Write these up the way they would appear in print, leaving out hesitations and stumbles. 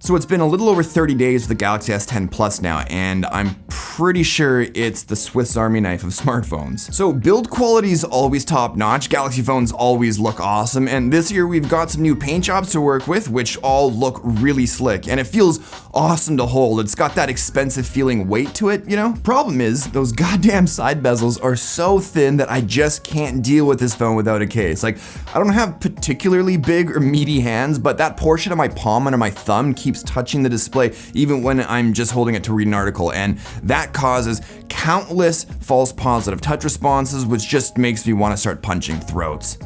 So it's been a little over 30 days with the Galaxy S10 Plus now, and I'm pretty sure it's the Swiss Army knife of smartphones. So build quality is always top notch, Galaxy phones always look awesome, and this year we've got some new paint jobs to work with, which all look really slick, and it feels awesome to hold. It's got that expensive feeling weight to it, you know? Problem is, those goddamn side bezels are so thin that I just can't deal with this phone without a case. Like, I don't have particularly big or meaty hands, but that portion of my palm under my thumb keeps touching the display even when I'm just holding it to read an article, and that causes countless false positive touch responses, which just makes me want to start punching throats.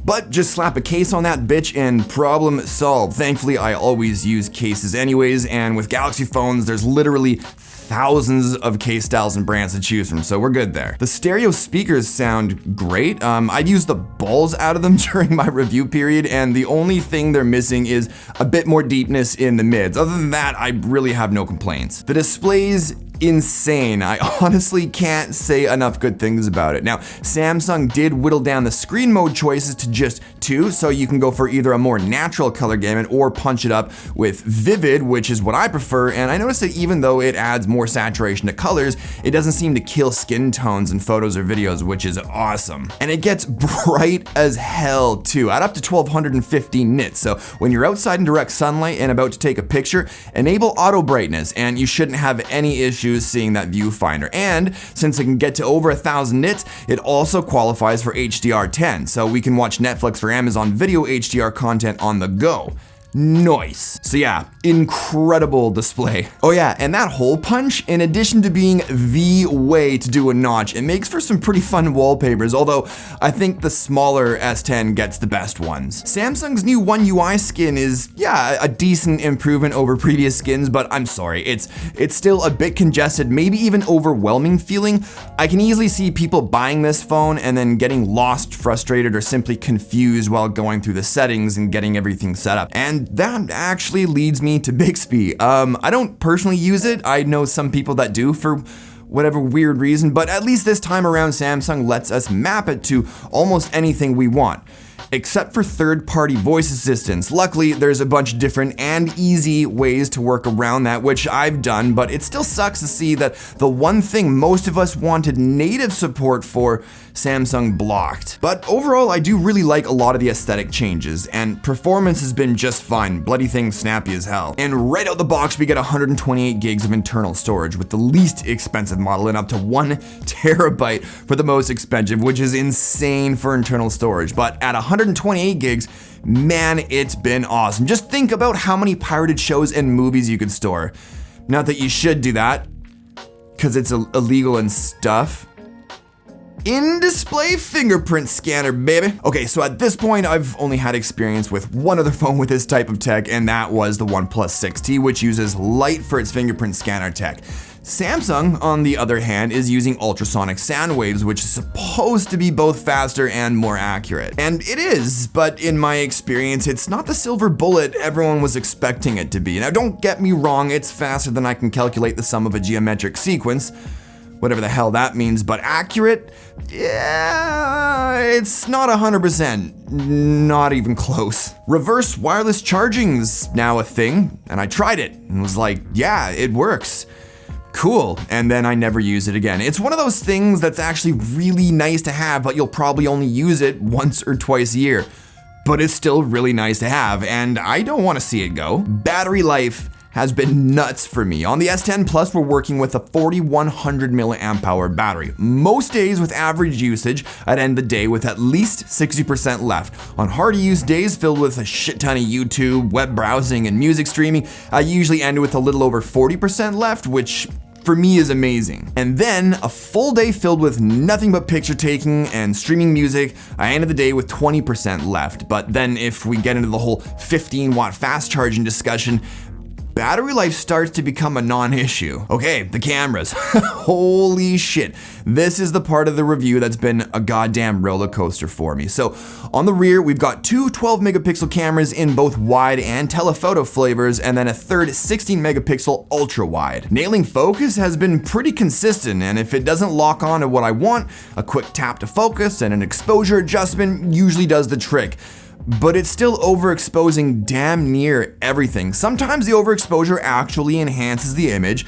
But just slap a case on that bitch and problem solved. Thankfully, I always use cases anyways, and with Galaxy phones, there's literally thousands of case styles and brands to choose from, so we're good there. The stereo speakers sound great. I've used the balls out of them during my review period, and the only thing they're missing is a bit more deepness in the mids. Other than that, I really have no complaints. The display's insane. I honestly can't say enough good things about it. Now, Samsung did whittle down the screen mode choices to just 2, so you can go for either a more natural color gamut or punch it up with vivid, which is what I prefer, and I noticed that even though it adds more saturation to colors, it doesn't seem to kill skin tones in photos or videos, which is awesome. And it gets bright as hell too, at up to 1250 nits, so when you're outside in direct sunlight and about to take a picture, enable auto brightness and you shouldn't have any issues seeing that viewfinder. And since it can get to over 1000 nits, it also qualifies for HDR10, so we can watch Netflix for Amazon Video HDR content on the go. Nice. So yeah, incredible display. Oh yeah, and that hole punch, in addition to being the way to do a notch, it makes for some pretty fun wallpapers, although I think the smaller S10 gets the best ones. Samsung's new One UI skin is, yeah, a decent improvement over previous skins, but I'm sorry, it's still a bit congested, maybe even overwhelming feeling. I can easily see people buying this phone and then getting lost, frustrated, or simply confused while going through the settings and getting everything set up. And that actually leads me to Bixby. I don't personally use it. I know some people that do for whatever weird reason, but at least this time around Samsung lets us map it to almost anything we want, except for third-party voice assistants. Luckily, there's a bunch of different and easy ways to work around that, which I've done, but it still sucks to see that the one thing most of us wanted native support for, Samsung blocked. But overall, I do really like a lot of the aesthetic changes, and performance has been just fine. Bloody thing's snappy as hell. And right out the box, we get 128 gigs of internal storage with the least expensive model and up to 1 terabyte for the most expensive, which is insane for internal storage. But at 128 gigs, man, it's been awesome. Just think about how many pirated shows and movies you could store. Not that you should do that, because it's illegal and stuff. In-display fingerprint scanner, baby. Okay, so at this point, I've only had experience with one other phone with this type of tech, and that was the OnePlus 6T, which uses light for its fingerprint scanner tech. Samsung, on the other hand, is using ultrasonic sound waves, which is supposed to be both faster and more accurate. And it is, but in my experience, it's not the silver bullet everyone was expecting it to be. Now, don't get me wrong, it's faster than I can calculate the sum of a geometric sequence, whatever the hell that means, but accurate? Yeah, it's not 100%, not even close. Reverse wireless charging's now a thing, and I tried it and was like, yeah, it works. Cool, and then I never use it again. It's one of those things that's actually really nice to have, but you'll probably only use it once or twice a year. But it's still really nice to have, and I don't want to see it go. Battery life has been nuts for me. On the S10 Plus, we're working with a 4100 milliamp hour battery. Most days with average usage, I'd end the day with at least 60% left. On hard to use days filled with a shit ton of YouTube, web browsing, and music streaming, I usually end with a little over 40% left, which for me is amazing. And then a full day filled with nothing but picture taking and streaming music, I ended the day with 20% left. But then if we get into the whole 15-watt fast charging discussion, battery life starts to become a non-issue. Okay, the cameras. Holy shit. This is the part of the review that's been a goddamn roller coaster for me. So on the rear, we've got 2 12 megapixel cameras in both wide and telephoto flavors, and then a third 16 megapixel ultra wide. Nailing focus has been pretty consistent, and if it doesn't lock on to what I want, a quick tap to focus and an exposure adjustment usually does the trick. but it's still overexposing damn near everything. Sometimes the overexposure actually enhances the image,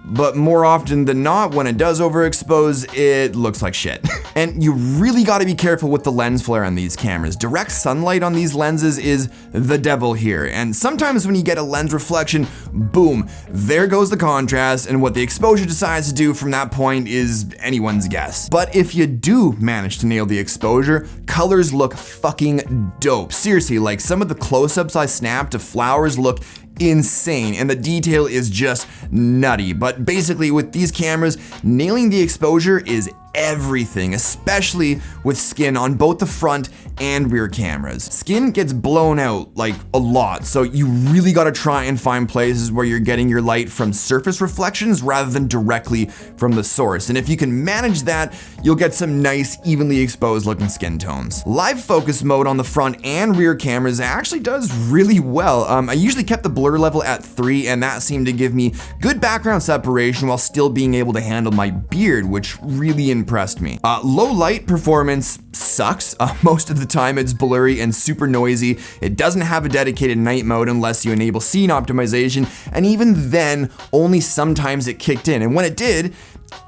but more often than not, when it does overexpose, it looks like shit. And you really gotta be careful with the lens flare on these cameras. Direct sunlight on these lenses is the devil here. And sometimes when you get a lens reflection, boom, there goes the contrast, and what the exposure decides to do from that point is anyone's guess. But if you do manage to nail the exposure, colors look fucking dope. Seriously, like some of the close-ups I snapped of flowers look insane, and the detail is just nutty. But basically with these cameras, nailing the exposure is everything, especially with skin on both the front and rear cameras. Skin gets blown out like a lot, so you really gotta try and find places where you're getting your light from surface reflections rather than directly from the source. And if you can manage that, you'll get some nice, evenly exposed looking skin tones. Live focus mode on the front and rear cameras actually does really well. I usually kept the blur level at 3, and that seemed to give me good background separation while still being able to handle my beard, which really impressed me. Low light performance sucks. Most of the time it's blurry and super noisy. It doesn't have a dedicated night mode unless you enable scene optimization, and even then, only sometimes it kicked in, and when it did,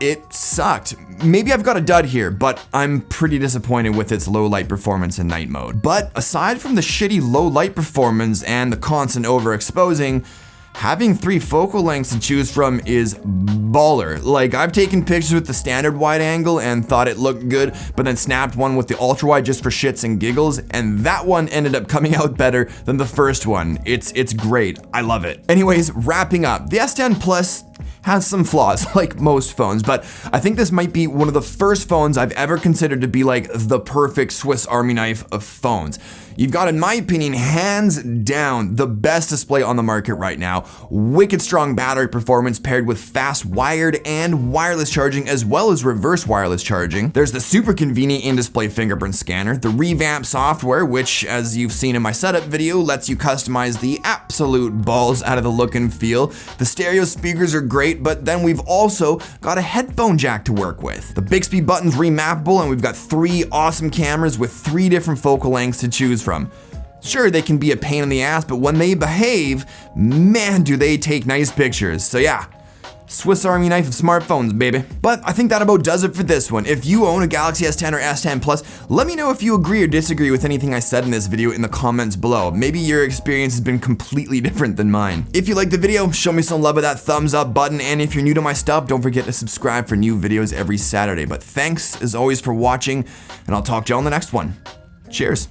it sucked. Maybe I've got a dud here, but I'm pretty disappointed with its low light performance in night mode. But aside from the shitty low light performance and the constant overexposing, having 3 focal lengths to choose from is baller. Like, I've taken pictures with the standard wide angle and thought it looked good, but then snapped one with the ultra wide just for shits and giggles, and that one ended up coming out better than the first one. It's great. I love it. Anyways, wrapping up, the S10 Plus has some flaws, like most phones, but I think this might be one of the first phones I've ever considered to be like the perfect Swiss Army knife of phones. You've got, in my opinion, hands down, the best display on the market right now. Wicked strong battery performance paired with fast wired and wireless charging, as well as reverse wireless charging. There's the super convenient in-display fingerprint scanner, the revamped software, which, as you've seen in my setup video, lets you customize the absolute balls out of the look and feel. The stereo speakers are great, but then we've also got a headphone jack to work with. The Bixby button's remappable, and we've got 3 awesome cameras with 3 different focal lengths to choose from. Sure, they can be a pain in the ass, but when they behave, man, do they take nice pictures. So yeah, Swiss Army knife of smartphones, baby. But I think that about does it for this one. If you own a Galaxy S10 or S10 Plus, let me know if you agree or disagree with anything I said in this video in the comments below. Maybe your experience has been completely different than mine. If you liked the video, show me some love with that thumbs up button, and if you're new to my stuff, don't forget to subscribe for new videos every Saturday. But thanks, as always, for watching, and I'll talk to you on the next one. Cheers.